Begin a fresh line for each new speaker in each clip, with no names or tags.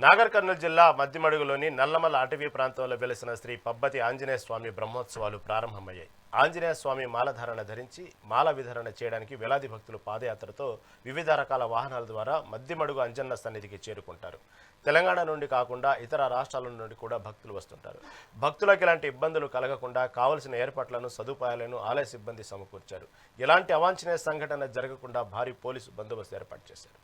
నాగర్ కర్నూలు జిల్లా మద్దిమడుగులోని నల్లమల అటవీ ప్రాంతంలో వెలిసిన శ్రీ పబ్బతి ఆంజనేయ స్వామి బ్రహ్మోత్సవాలు ప్రారంభమయ్యాయి. ఆంజనేయ స్వామి మాలధారణ ధరించి మాల విధరణ చేయడానికి వేలాది భక్తులు పాదయాత్రతో వివిధ రకాల వాహనాల ద్వారా మద్దిమడుగు అంజన్న సన్నిధికి చేరుకుంటారు. తెలంగాణ నుండి కాకుండా ఇతర రాష్ట్రాల నుండి కూడా భక్తులు వస్తుంటారు. భక్తులకు ఎలాంటి ఇబ్బందులు కలగకుండా కావలసిన ఏర్పాట్లను సదుపాయాలను ఆలయ సిబ్బంది సమకూర్చారు. ఎలాంటి అవాంఛనీయ సంఘటన జరగకుండా భారీ పోలీసు బందోబస్తు ఏర్పాటు చేశారు.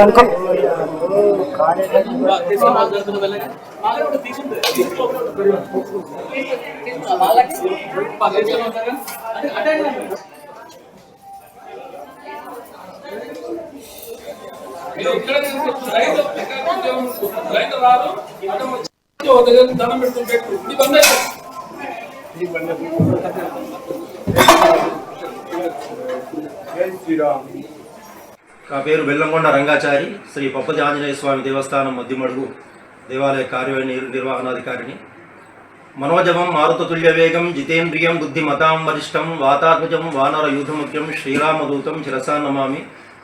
अंकल
నా పేరు బెల్లంకొండ రంగాచారి, శ్రీ పబ్బతి ఆంజనేయ స్వామి దేవస్థానం మద్దిమడుగు దేవాలయ కార్యనిర్వహణాధికారిని. మనోజవం మారుతతుల్య వేగం జితేంద్రియం బుద్ధిమతాం వరిష్టం వాతాత్మజం వానర యూధముఖ్యం శ్రీరామదూతం శిరసాన్నమామి.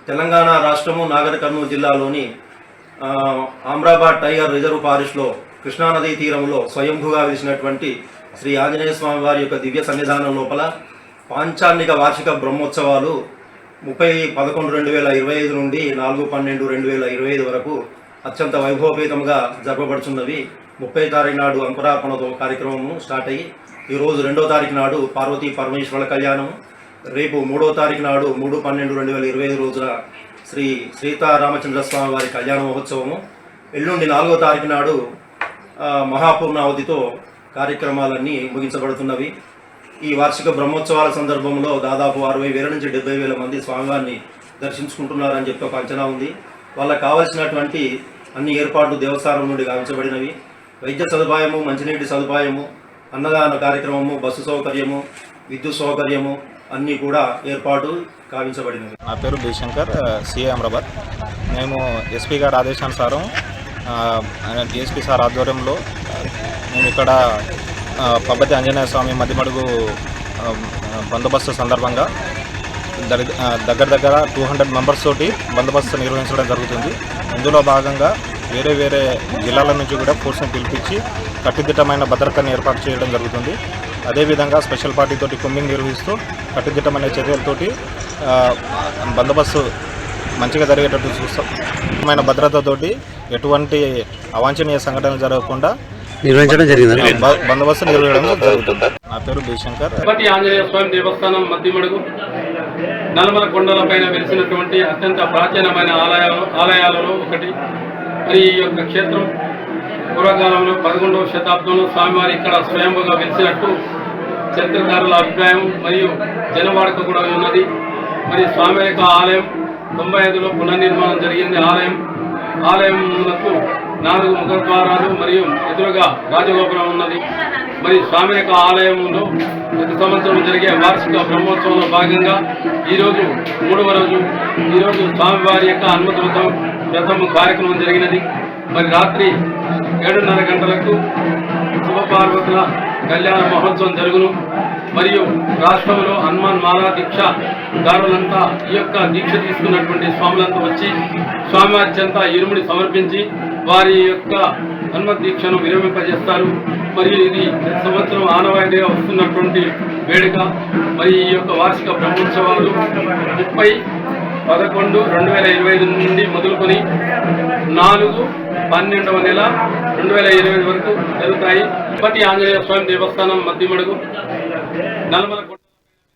తెలంగాణ రాష్ట్రము నాగర్ కర్నూలు జిల్లాలోని ఆమ్రాబాద్ టైగర్ రిజర్వ్ ఫారెస్ట్లో కృష్ణానదీ తీరంలో స్వయంభూగా వెలిసినటువంటి శ్రీ ఆంజనేయ స్వామి వారి యొక్క దివ్య సన్నిధానం లోపల పాంచాన్నిక వార్షిక బ్రహ్మోత్సవాలు 30/11/2025 నుండి 4/12/2025 వరకు అత్యంత వైభవపేతంగా జరపబడుతున్నవి. 30 తారీఖు నాడు అంకురార్పణతో కార్యక్రమము స్టార్ట్ అయ్యి ఈరోజు 2వ తారీఖు నాడు పార్వతీ పరమేశ్వరుల కళ్యాణం, రేపు 3వ తారీఖు నాడు 3/12/2025 రోజున శ్రీ సీతారామచంద్ర స్వామి వారి కళ్యాణ మహోత్సవము, ఎల్లుండి 4వ తారీఖు నాడు మహాపూర్ణావతితో కార్యక్రమాలన్నీ ముగించబడుతున్నవి. ఈ వార్షిక బ్రహ్మోత్సవాల సందర్భంలో దాదాపు 60,000 నుంచి 70,000 మంది స్వామివారిని దర్శించుకుంటున్నారని చెప్పి ఒక అంచనా ఉంది. వాళ్ళకు కావలసినటువంటి అన్ని ఏర్పాట్లు దేవస్థానం నుండి గావించబడినవి. వైద్య సదుపాయము, మంచినీటి సదుపాయము, అన్నదాన కార్యక్రమము, బస్సు సౌకర్యము, విద్యుత్ సౌకర్యము అన్నీ కూడా ఏర్పాటు కావించబడినవి.
నా పేరు బి శంకర్, సిఏ అమరాబాద్. మేము ఎస్పీ గారి ఆదేశానుసారం డిఎస్పీ సార్ ఆధ్వర్యంలో మేము ఇక్కడ పబ్బతి ఆంజనేయ స్వామి మద్దిమడుగు బందోబస్తు సందర్భంగా దగ్గర 200 మెంబర్స్ తోటి బందోబస్తు నిర్వహించడం జరుగుతుంది. ఇందులో భాగంగా వేరే జిల్లాల నుంచి కూడా ఫోర్స్ని పిలిపించి కట్టుదిట్టమైన భద్రతను ఏర్పాటు చేయడం జరుగుతుంది. అదేవిధంగా స్పెషల్ పార్టీ తోటి కుమ్మింగ్ నిర్వహిస్తూ కట్టుదిట్టమైన చర్యలతోటి బందోబస్తు మంచిగా జరిగేటట్టు చూస్తాం. భద్రతతోటి ఎటువంటి అవాంఛనీయ సంఘటనలు జరగకుండా
నిర్వహించడం జరిగింది.
బందోబస్తు నిర్వహించడం జరుగుతుంది. నా పేరు బి శంకర్.
పబ్బతి ఆంజనేయ స్వామి దేవస్థానం మద్దిమడుగు నల్లమల కొండల పైన వెలిసినటువంటి అత్యంత ప్రాచీనమైన ఆలయాలలో ఒకటి. మరి ఈ యొక్క క్షేత్రం పూర్వకాలంలో 11వ శతాబ్దంలో స్వామివారి ఇక్కడ స్వయంభుగా వెలిసినట్టు చరిత్రకారుల అభిప్రాయం మరియు జనవాడక కూడా ఉన్నది. మరి స్వామి యొక్క ఆలయం 95లో పునర్నిర్మాణం జరిగింది. ఆలయంకు 4 ముఖద్వారాలు మరియు ఎదురుగా రాజగోపురం ఉన్నది. మరి స్వామి యొక్క ఆలయంలో ప్రతి సంవత్సరం జరిగే వార్షిక బ్రహ్మోత్సవంలో భాగంగా ఈరోజు 3వ రోజు. ఈరోజు స్వామివారి యొక్క అనుమతులతో కార్యక్రమం జరిగినది. మరి రాత్రి 7:30 గంటలకు శివపార్వతుల కళ్యాణ మహోత్సవం జరుగును. మరియు రాష్ట్రంలో హనుమాన్ మాలా దీక్షదారులంతా ఈ యొక్క దీక్ష తీసుకున్నటువంటి స్వాములంతా వచ్చి స్వామివారి చెంత ఇరుముడి సమర్పించి వారి యొక్క హనుమత్ దీక్షను విరమింపజేస్తారు. మరియు ఇది ప్రతి సంవత్సరం ఆనవాయితీగా వస్తున్నటువంటి వేడుక. మరి ఈ యొక్క వార్షిక బ్రహ్మోత్సవాలు 30/11/2025 నుండి మొదలుకొని 4/12/2025 వరకు జరుగుతాయి. పబ్బతి ఆంజనేయ స్వామి దేవస్థానం మద్దిమడుగు నల్లమల